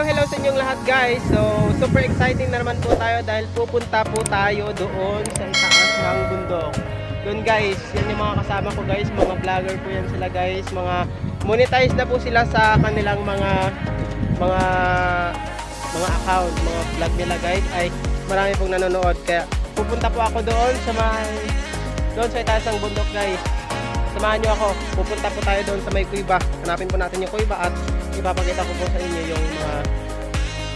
hello sa inyong lahat guys. So, super exciting na naman po tayo dahil pupunta po tayo doon sa itaas ng bundok. Doon guys, yan yung mga kasama ko guys, mga vlogger po yan sila guys. Mga monetize na po sila sa kanilang mga account, mga vlog nila guys. Ay marami pong nanonood. Kaya pupunta po ako doon sa itaas ng bundok guys. Samahan nyo ako, pupunta po tayo doon sa may kuiba. Hanapin po natin yung kuiba at ipapakita ko po sa inyo yung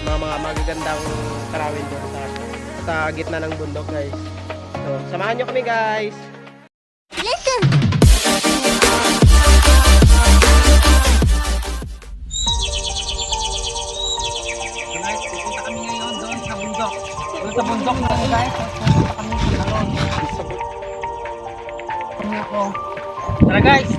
mga magagandang karawin doon sa gitna ng bundok guys. So, samahan nyo kami guys. Listen! So guys, pupunta kami ngayon doon sa bundok. Doon sa bundok na guys, pupunta kami sa bundok. Tara guys!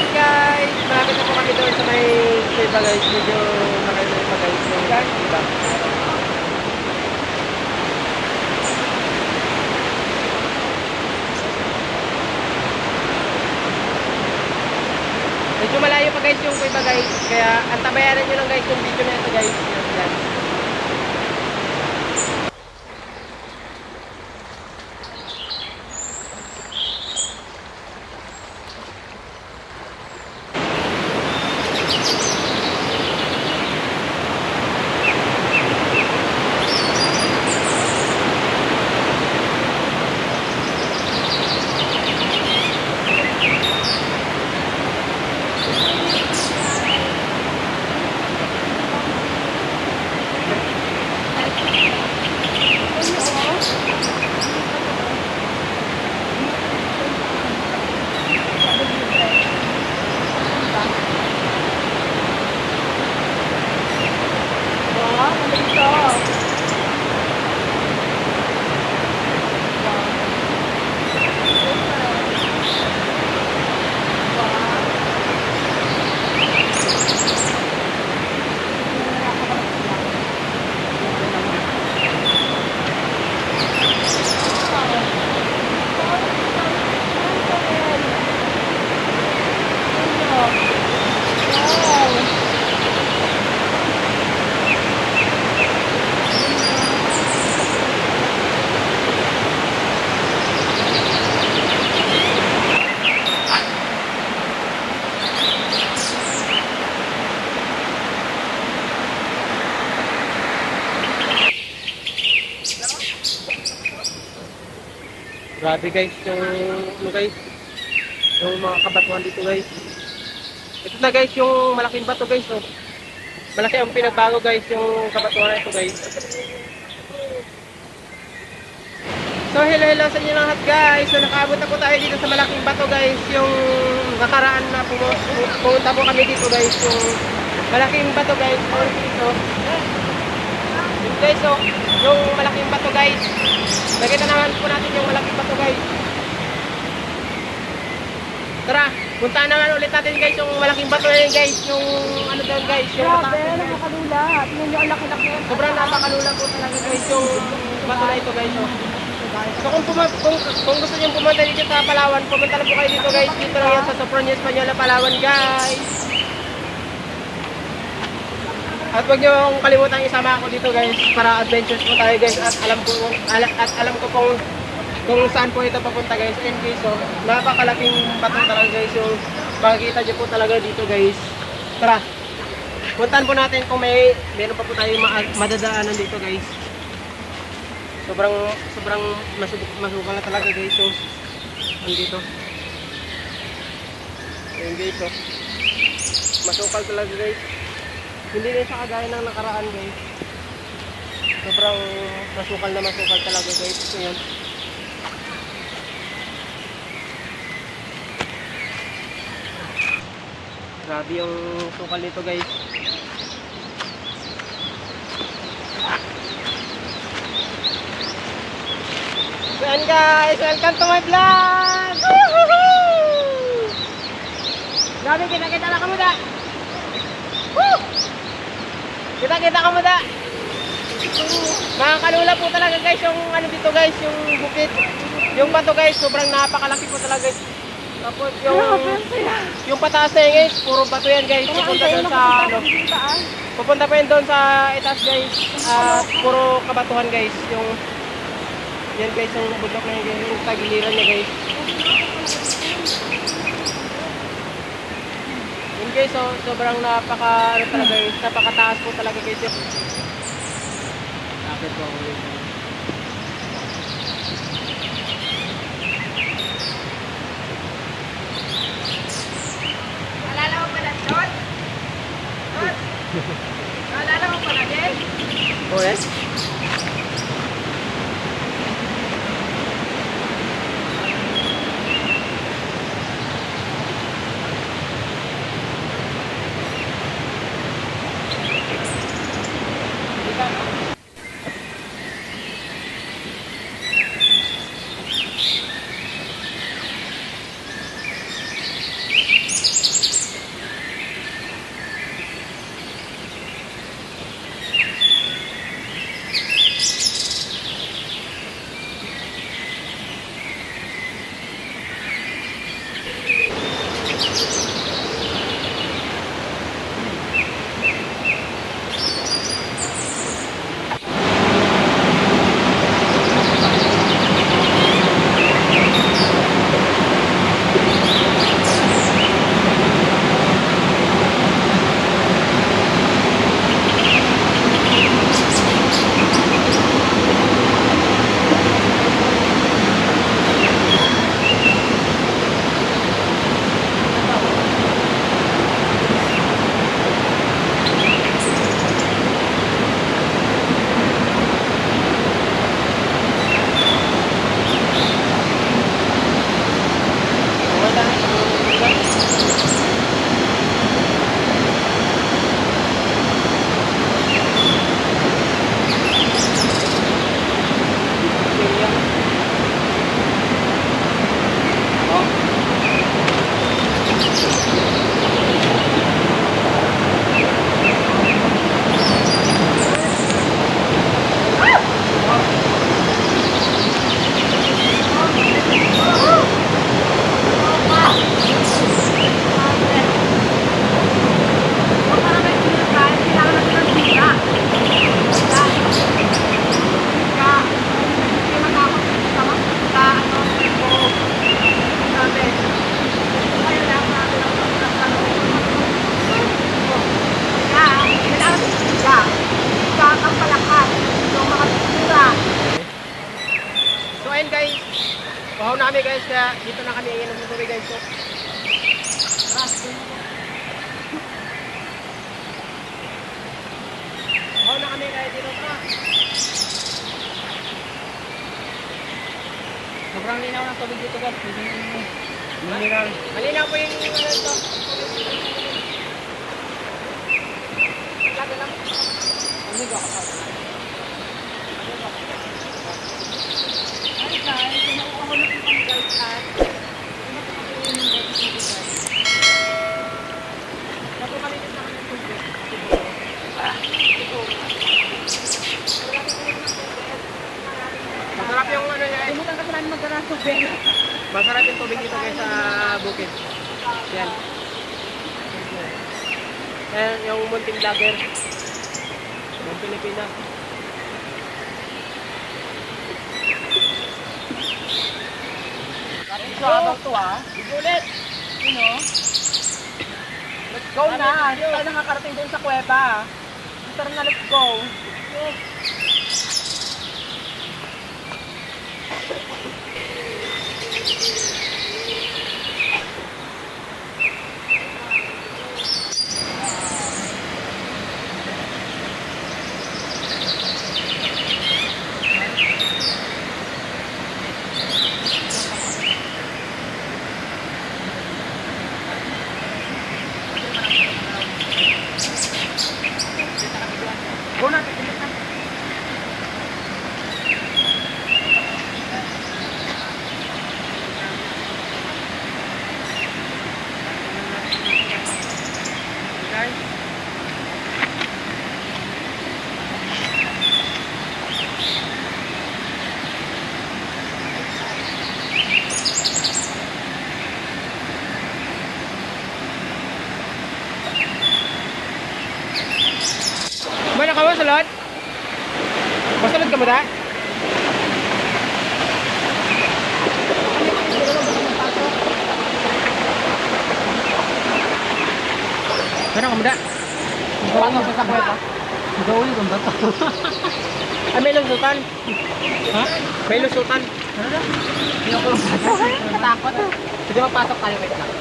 Guys, malapit na po kami doon sa may kuiba guys. Medyo makailan pa guys yung kuiba. Medyo malayo pa guys yung kuiba guys. Kaya antabayaran nyo lang guys yung video na ito guys. Yan. Grabe guys, yung mga kabatuan dito guys. Ito na guys yung malaking bato guys. Oh. Malaki ang pinagbago guys yung kabatuan na ito guys. So hello sa inyo lahat guys. So nakaabot na po tayo dito sa malaking bato guys. Yung nakaraan na pumunta po kami dito guys. Yung malaking bato guys. Dito. Guys, so yung malaking bato guys. Nakita naman po natin yung malaking bato guys. Tara, puntaan naman ulit natin guys yung malaking bato na yun guys. Yung ano doon guys. Grabe, nakakalula. Tingnan nyo, ang laki-laki. Sobrang napakalula po talaga guys yung bato na ito guys. So kung gusto nyo pumunta dito sa Palawan, pumunta na po kayo dito guys. Dito lang yan sa Sophronia Española, Palawan guys. At huwag nyo kalimutan isama ako dito guys para adventures po tayo guys at alam ko kung saan po ito papunta guys. And guys, so napakalaking bato talaga guys yung makikita nyo po talaga dito guys. Tara, puntahan po natin kung meron pa po tayo madadaanan dito guys. Sobrang masubok na talaga guys yung andito. Ayun guys, so masukal talaga guys. Hindi rin siya kagaya ng nakaraan guys. Sobrang masukal talaga guys. Ito yan. Grabe yung sukal nito guys. Yan guys, welcome to my vlog! Woohoo! Grabe, kita-kita na kamuda! Woo! Kita-kita kamuda! Mga kalula po talaga guys yung ano dito guys, yung bukit. Yung bato guys, sobrang napakalaki po talaga guys. Tapos yung pataas na yun guys, puro bato yan guys. Pupunta doon sa ano. Pupunta pa yun doon sa itaas guys. At puro kabatuhan guys. Yung yan guys, yung bundok na yun guys, yung tagiliran niya guys. Yun guys, so, sobrang napaka ano talaga guys, napakataas po talaga guys. Bakit po ako yun? Naalala mo pala, John? Naalala mo pala, Jen? Oh, yes? So ayun guys, pahaw namin guys, kaya dito na kami iinom ng tubig guys. So, pahaw na kami guys dito pa. Sobrang linaw ng tubig dito, guys. Malinaw po yung ano ito. Lagi lang. Hindi ko ako. Ay, guys. Pinauuhulog ko kami, guys, at pinapakapiliin yung guys dito, guys. Bago kami dito sa kanyang tubig. Masarap yung ano niya. Limutan kasi namin magdala ng tubig. Masarap yung tubig dito guys sa bukid. Yan. Yan yung munting vlogger. Yung Pilipinas. So, about to, Ulit! Let's go na. Hindi tayo nakakarating doon sa kuweba. Tara na, let's go. Go na, titigit na. Masulod? Masulod ka mo da? Ano ka mo da? Paano sa sakwet ha? Gawin kung bato. Ay, may lusutan. Ha? May lusutan. Ano na? Natakot. Sige, magpasok tayo. Wait lang.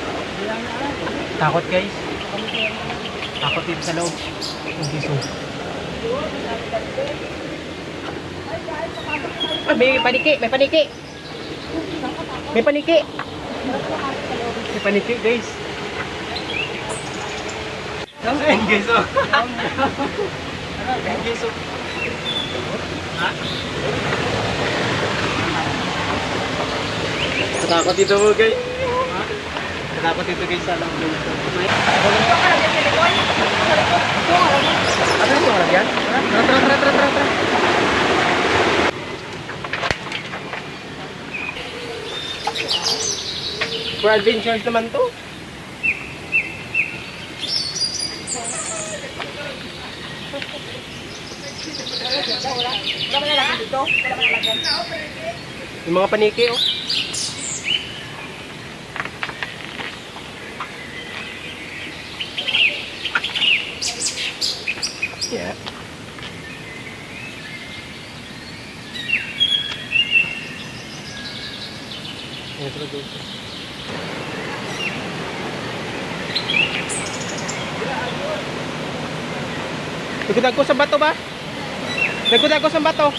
Takot guys. Takot dito sa loob. Hindi so. Ah, may paniki. May paniki. May paniki. May paniki guys. Ayun guys oh. Ayun guys oh. Ha? Natakot dito mo guys. Ha? Natakot dito guys sa alam ko. Ano yung malagyan? Tara. For adventures naman to. Wala na lagyan dito? Wala na lagyan. Yung mga paniki oh. Yeah. Introduce. Nagkudag ko sa bato ba? Nagkudag ko sa bato.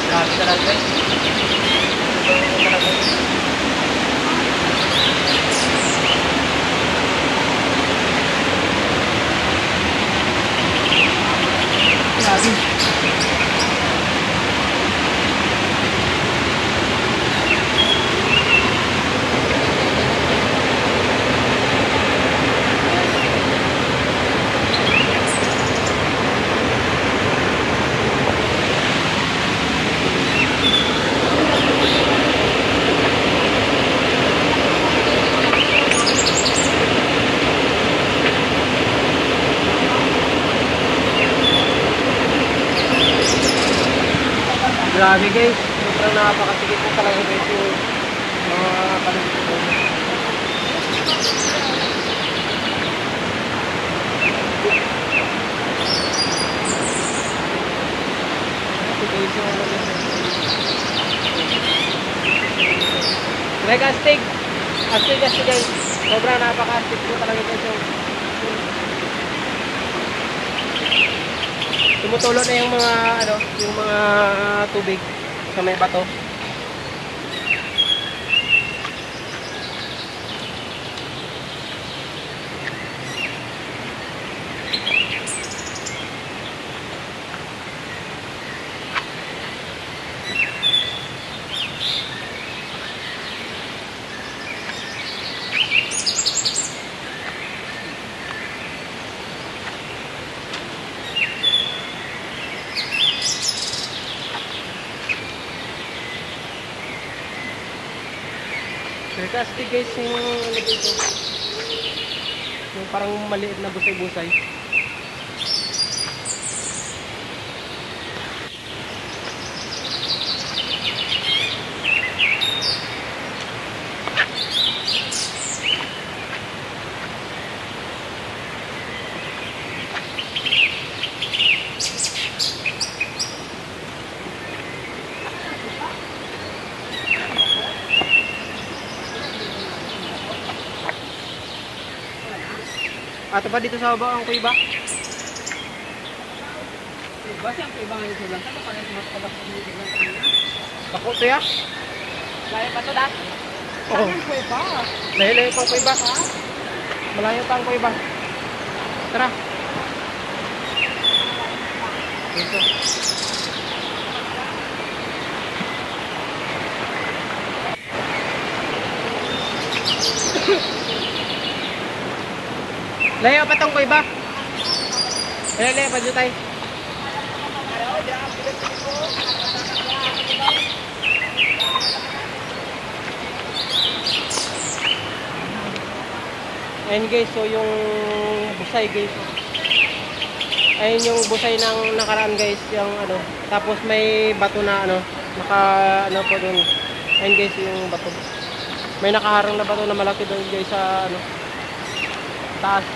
Grabe talaga guys. Grabe. Grabe guys, sobrang napakasigit po talaga guys yung mga kalungkot ko. Like astig guys, sobrang napaka-astig po talaga guys yung tumutulo na yung mga yung mga tubig sa may bato. Plastic guys yung ano dito. Yung parang maliit na busay-busay. Ato pa dito sa baba ang kuiba. Basta ang ibang yung sulang. Saan pa rin sumasakabak sa mga ibang kanina? Bako to ya. Layo pa to dat. Oo. Saan yung kuweba? Layo-layo pang kuiba. Malayo pa ang kuiba. Tara. Dito. Layo pa tong kuiba. Layo pa dito tayo. Ayan guys, so yung busay guys. Ayun yung busay ng nakaraan guys, yung ano. Tapos may bato na ano, naka ano po doon. Ayun guys, yung bato. May nakaharang na bato na malaki doon guys sa ano, taas.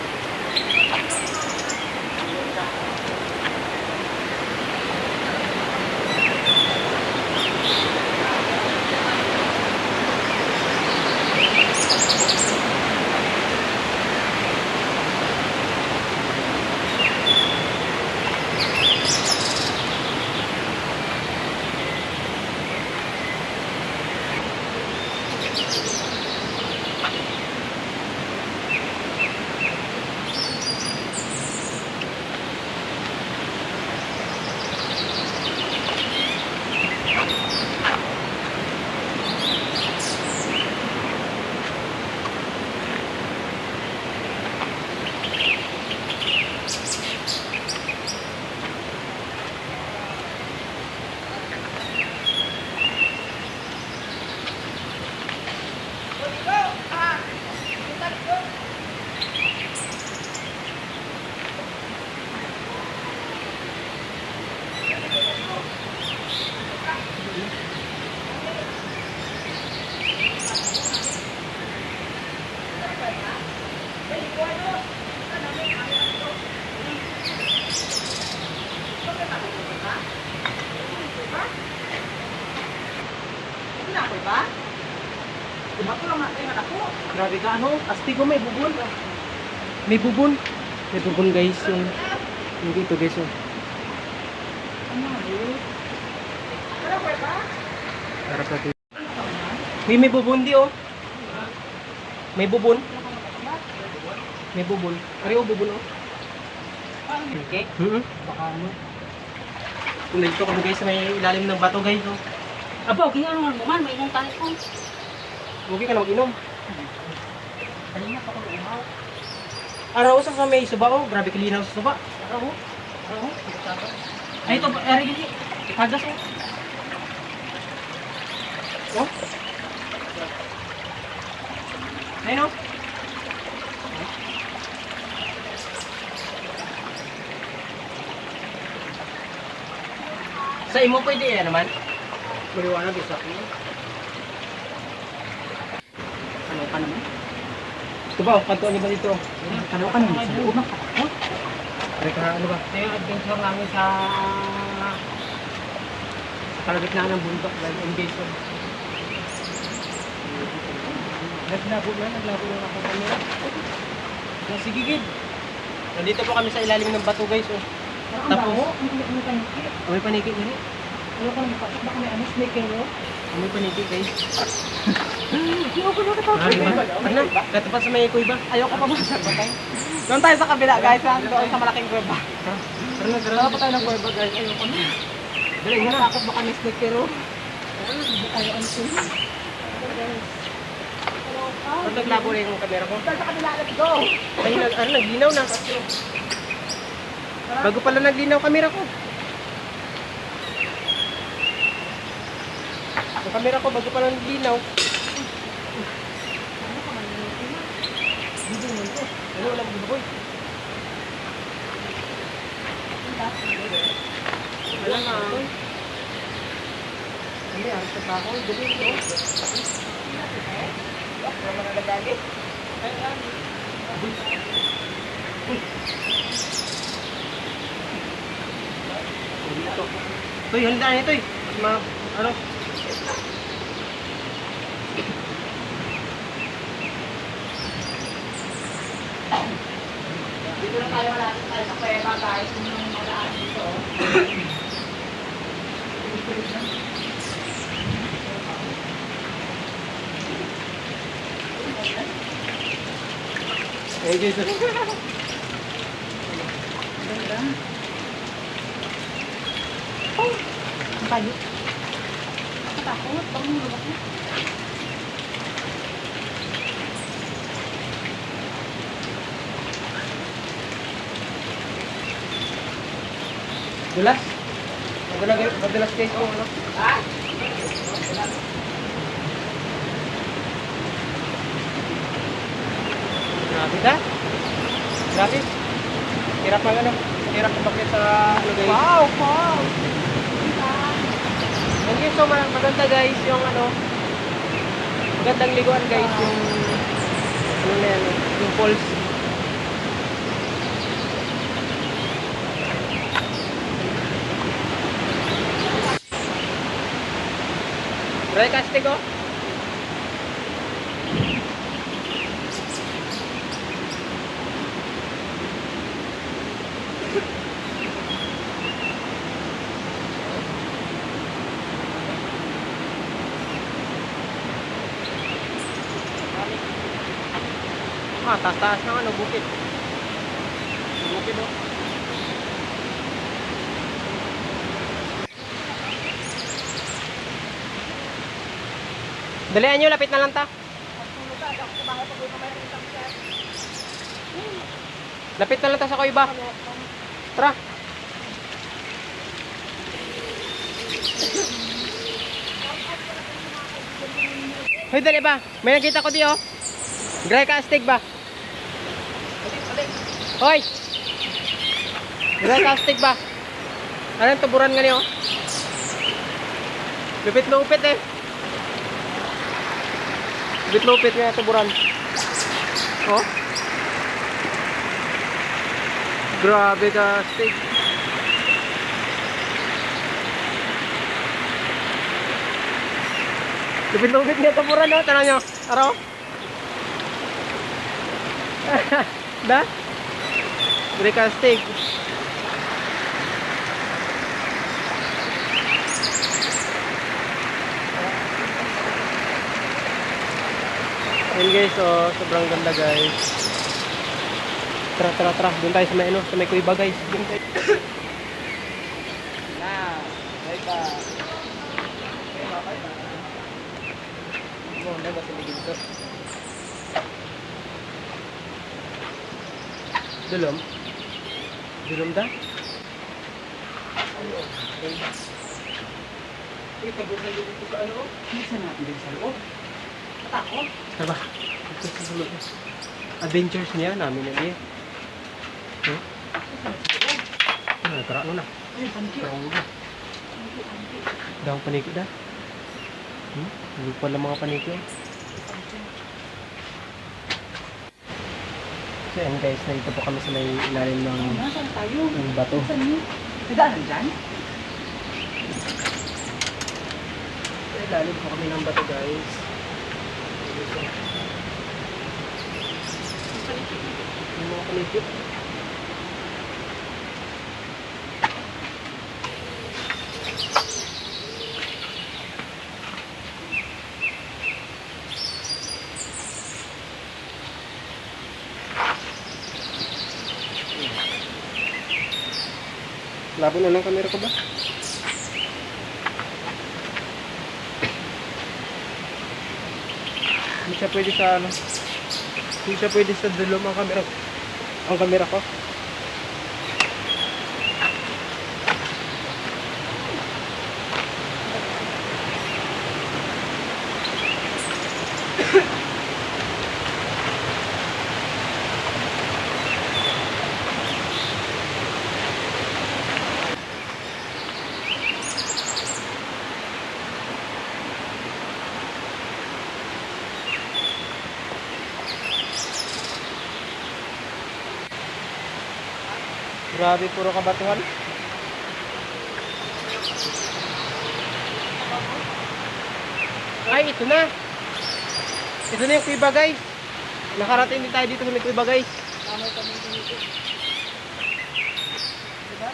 Ano na kuweba? Diba ko lang natin ako? Grabe ka ano, astigo may bubon. May bubon. May bubon guys, yung dito guys. Oh. Ano yun? Ano kuweba? Harap natin. Uy, may bubon di oh. May bubon. May bubon. Ari oh, bubon oh. Okay. Baka ano. Kulay ito kami guys sa may ilalim ng bato guys oh. Aba, okay nga naman mo man. May inong tayo ko. Okay ka na mag-inom. Kanina pa ko umaw. Araw sa may suba oh. Grabe kalinaw sa suba. Araw. Araw. Ay ito, ari gini. Ikagas oh. Oh. Ayun oh. Sa imo pwede yan naman. Maliwanag isa ko. Ano ka naman? Gusto ba? Kantuan niyo ba dito? Ano ka naman? Sa loob ng katakot? Pare ka ano ba? Ito yung adventure namin sa Kalagitnaan ng bundok dahil engagement. Naglabo lang ako camera. Sige gid. Nandito po kami sa ilalim ng bato guys oh. Tapos, may paniki gini. Ano ka naman? Baka may ano? Snake kayo? May paniki guys. Ayoko na katakot. Ano? Katapat sa may kuy ba? Ayoko pa ba sa batay? Doon tayo sa kabila guys. Doon sa malaking kuweba. Tara Wala pa tayo ng kuweba guys. Ayoko na. Dali nga na. Takot baka may snake kayo. Hindi tayo ano sila. Pag naglabo na yung camera ko. Tayo sa kabila. Let's go! Ay, naglinaw na. Bago pala naglinaw camera ko. Yung camera ko bago pala naglinaw. Ano ulam mo, boy? Wala na. Hindi, aras ka pa ako. Dali ito. Wala mga nagagagi. Ito. Toy, halita na ito eh. Ano? Dito na tayo malapit tayo sa kuweba guys. Yung madaan dito. Eh, guys. Ganda. Oh! Ang bayo. Nakatakot. Pangulog ako. Dulas? Madulas guys po, ano? Grabe ka? Grabe. Hirap mag ano? Hirap bakit sa ano guys? Wow! Wow! Thank you so much. Maganda guys yung ano. Magandang liguan guys yung ano na yan, yung falls. Dry casting oh. Taas-taas ng ano, bukid. Bukid oh. Dalian nyo, lapit na lang ta. Lapit na lang ta sa kuiba. Tara. Hoy, dali ba? May nakita ko di oh. Dry casting ba? Hoy! Dry casting ba? Anong tuburan nga niyo? Lupit-lupit eh. Lupit-lupit nga tuburan. Oh? Grabe casting. Lupit-lupit nga tuburan oh. Tanong nyo. Araw? Da? Dry casting. Ayan guys, oh, sobrang ganda guys. Tara. Doon tayo sa may ano, sa may kuiba guys. Doon tayo. Bye-bye. Ano ba sa ligid to? Dulom? Dulom da? Tagusan dito sa ano? Bisa natin din sa loob. Takot. Diba? Ito sa sulod. Adventures niya namin na diya. Huh? Tara ano na. Tara ano na. Daw paniki da. Lupa lang mga paniki. So yan guys, nandito po kami sa may ilalim Nasaan tayo? ng bato. Saan yun? Nagdaanan dyan? Sa ilalim po kami ng bato guys. Yung mga paligid. Labo na ng camera ko ba? Hindi siya pwede sa ano. Hindi siya pwede sa dulom ang camera. Ang camera ko. Grabe, puro kabatuhan. Ay, ito na. Ito na yung kuiba, guys. Nakarating din tayo dito sa may kuiba, guys. Tama kami dito. Diba?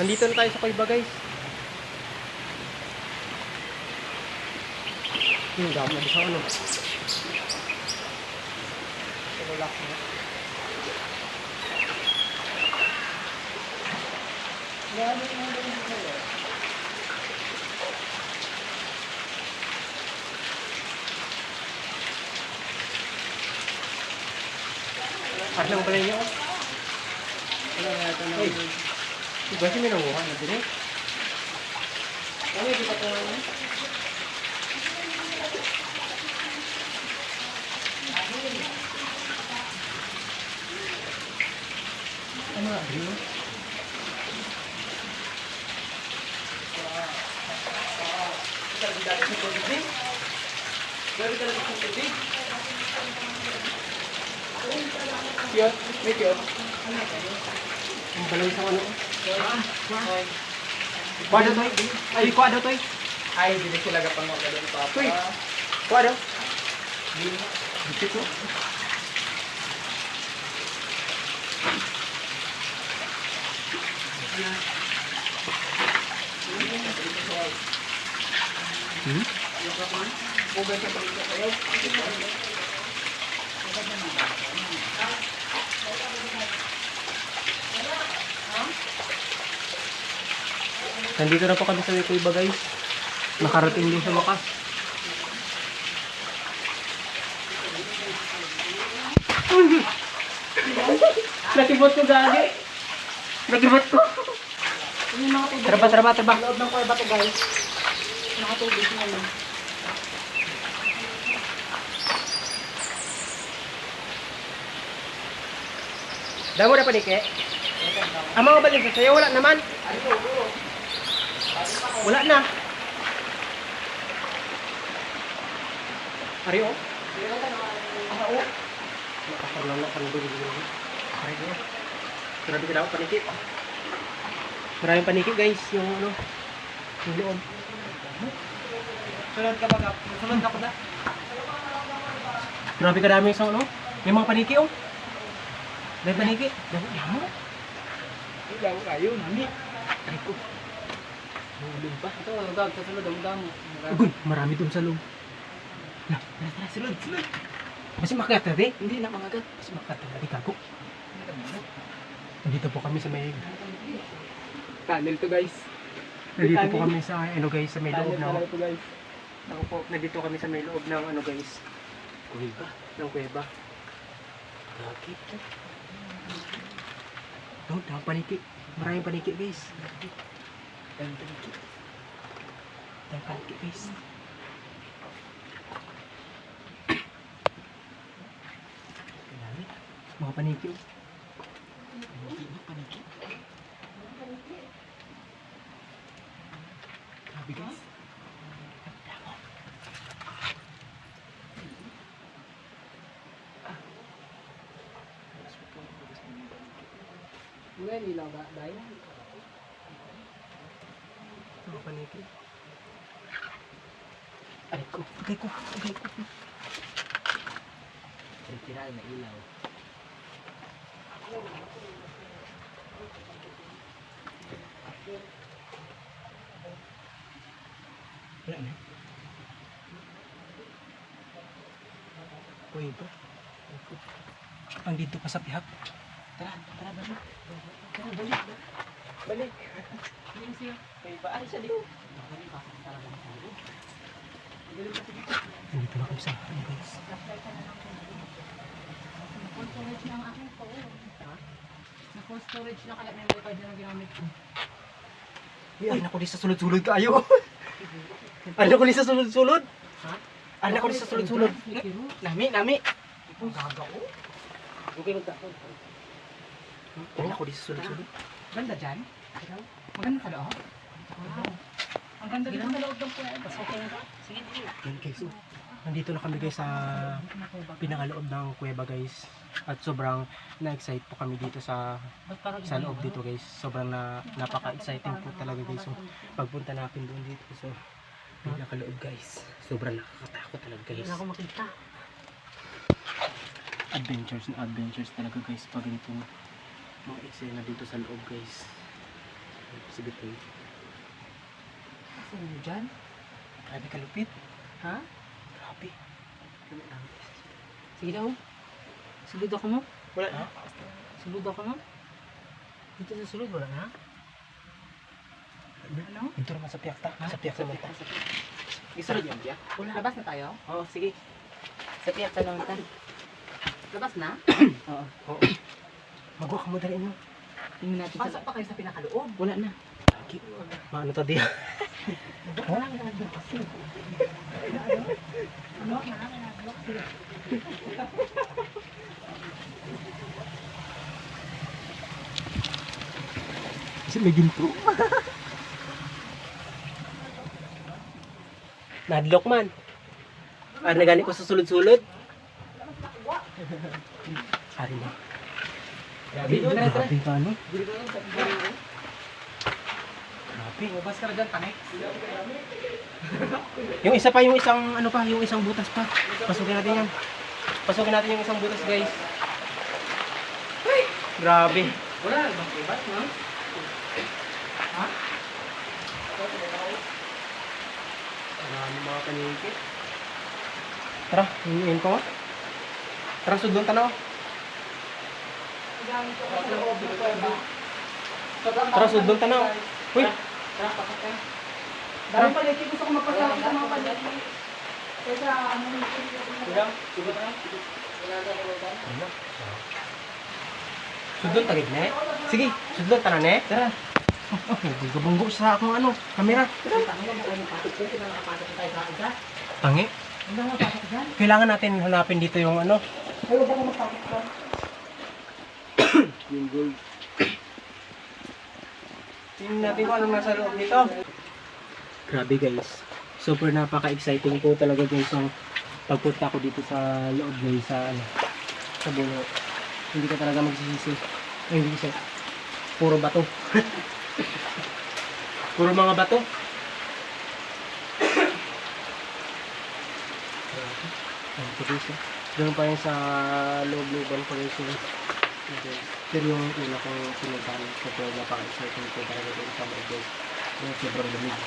Nandito na tayo sa kuiba, guys. Dami na sa ano. Relax na. Parang pala niyo. Wala na ito na. Hey. Iba si minanguha na din eh. Ano yung kita ko naman? Ano nga, bro? Cute? May cute? Ang balay sa ano? Kuwado toy? Ay, kuwado toy? Ay, hindi sila gapang magdadong papa. Toy? Kuwado? Dito. Hmm? Ugat sa palito kayo. Nandito na po kami sa may kuiba, guys. Nakarating din sa wakas. Nakibot ko, gagi. Nakibot ko. Yung mga tubig. Traba. Loob ng kuweba to, guys. Nakatubig na yun. Damo na panike. Ang mga balin sa sayo, wala naman. Wala na. Ari o. Ah, o. Nakasarlang na kang dulo. Ari o. Grabe ka daw, paniki. Maraming paniki, guys. Yung ano. Yung loob. Sunod ka ba? Sunod ka pa na? Grabe ka dami sa ano. May mga paniki o. May paniki. Damo. Ilaw kayo, nami. Ay ko. Hulog pa. Ito, gag, sa sunod, ang damo. Ugoy, marami dun sa loob. Tara, sunod. Kasi makagat natin. Hindi na mga gag. Kasi makagat natin, kago. Nandito po kami sa may... Tunnel to, guys. Nandito po kami sa, ano guys, sa may loob Tunnel ng... talaga to, guys. Ako po, nandito kami sa may loob ng, ano guys, kuweba. Ng kuweba. Bakit? Doon, paniki. Maraming paniki, guys. Maraming paniki. Maraming paniki, guys. Dami. Mga paniki. Paniki. Grabe, guys. Ngayon, ilaw ba? Dahil? Mga paniki. Aray ko. Agay ko. Tiral na ilaw. Wala na. Uy, ito. Andito pa sa pihak. Tara, balik. Tara, balik. Balik. Yung siya. May baari sa liw. Andito na kami sa ano guys. Full storage na ang aking phone. Na full storage na kaya may wifi na ginamit ko. Ay, naku di sa sulod-sulod kayo. Ay, naku di sa sulod-sulod. Ha? Ay, naku di sa sulod-sulod. Nami. Gaga ko. Okay, magtapon. Ay, naku di sa sulod-sulod. Ganda dyan? Maganda sa loob? Wow. Ang ganda dito sa loob ng kuweba. Okay na ba? Sige, Yan guys, oh. nandito na kami guys sa pinakaloob ng kuweba guys. At sobrang na-excite po kami dito sa loob dito guys. Sobrang napaka-exciting po talaga guys. So, pagpunta natin doon dito. So, pinakaloob guys. Sobrang nakakatakot talaga guys. Ako makita. Adventures na adventures talaga guys. Pag ganito mga eksena dito sa loob guys. Sige po. Saan mo dyan? Grabe kalupit. Ha? Grabe. Sige daw. Sulod ako mo. Wala. Ha? Sulod ako mo. Dito sa sulod, wala na? Ano? Dito naman sa piyakta. Sa piyakta naman ta. Isulod yan, Pia? Wala. Labas na tayo? Oo, sige. Sa Pia ka lang tayo. Labas na? Oo. Oo. Magawa ka mo dali mo. Tingnan natin. Pasok pa kayo sa pinakaloob. Wala na. Maano to di? Wala na kasi. Ano? Kasi may ginto. Nadlock man. Ano na gani ko sa sulod-sulod? Ari na. Grabe ka ano? Grabe. Mabas ka na dyan, tanik. Yung isa pa, yung isang ano pa, yung isang butas pa. Pasukin natin yan. Pasukin natin yung isang butas guys. Ay, grabe. Wala na bang ibas, no? Ha? Marami mga paningkit. Tara, yun ko nga. Tara, sudlong tanaw. Tara, sudlong tanaw. Uy! Tara, pasok kayo. Dami paliki, gusto ko magpasakit sa mga paliki. Kaysa ano yung Sudlong tagig na eh. Sige, sudlong tanaw na eh. Tara. Oh, gabunggo sa akong ano, kamera. Tangi. Kailangan natin hanapin dito yung ano. Yung gold. Tingnan natin kung anong nasa loob nito. Grabe guys. Super napaka-exciting po talaga guys ang pagpunta ko dito sa loob guys sa ano. Sa bulo. Hindi ka talaga magsisisi. Ay, hindi siya. Puro bato. Puro mga bato. Ang tuloy siya. Doon pa yun sa loob-looban pa rin siya. Okay. Pero yung una kong pinuntahan ko pero napaka-exciting ko talaga doon sa mga guys. Sobrang lamig.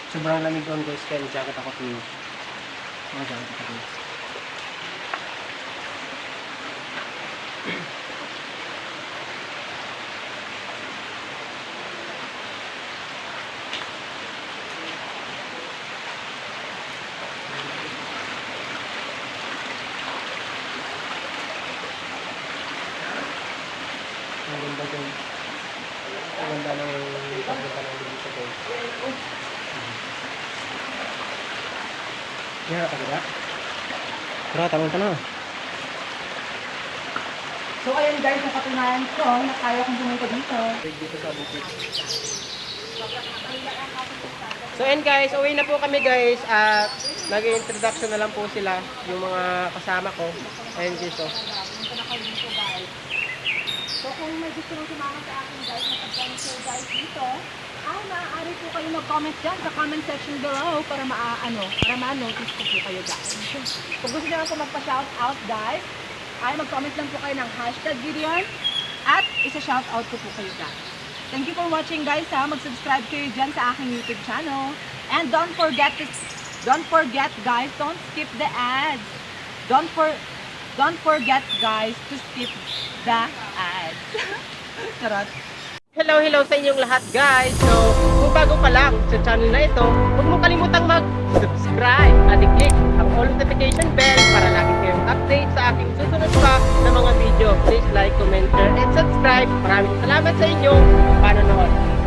Sobrang lamig doon guys kaya jacket ako to mga jacket ako guys. Ang ganda dyan. Ang ganda ng pagpunta ng dito guys. Yan, tagada. Tara, tamang na. So ayun guys, napatunayan ko na kaya kong pumunta dito. Dito sa bukid. So and guys, uwi na po kami guys at nag-introduction na lang po sila yung mga kasama ko. Ayun guys, so. So kung may gusto mong sumama sa akin guys, mag-adventure guys dito, ay maaari po kayo mag-comment dyan sa comment section below para ma-notice ko po kayo guys. Kung gusto nyo po magpa-shoutout guys, ay mag-comment lang po kayo ng #Gideon at isa-shoutout ko po kayo guys. Thank you for watching guys ha. Mag-subscribe kayo dyan sa aking YouTube channel. And don't forget guys, don't skip the ads. Don't forget guys to skip the ads. Charot. Hello sa inyong lahat guys. So, kung bago pa lang sa channel na ito, huwag mo kalimutang mag-subscribe at i-click ang all notification bell para lagi kayong update sa aking susunod pa na mga video. Please like, comment, share, and subscribe. Maraming salamat sa inyong panonood.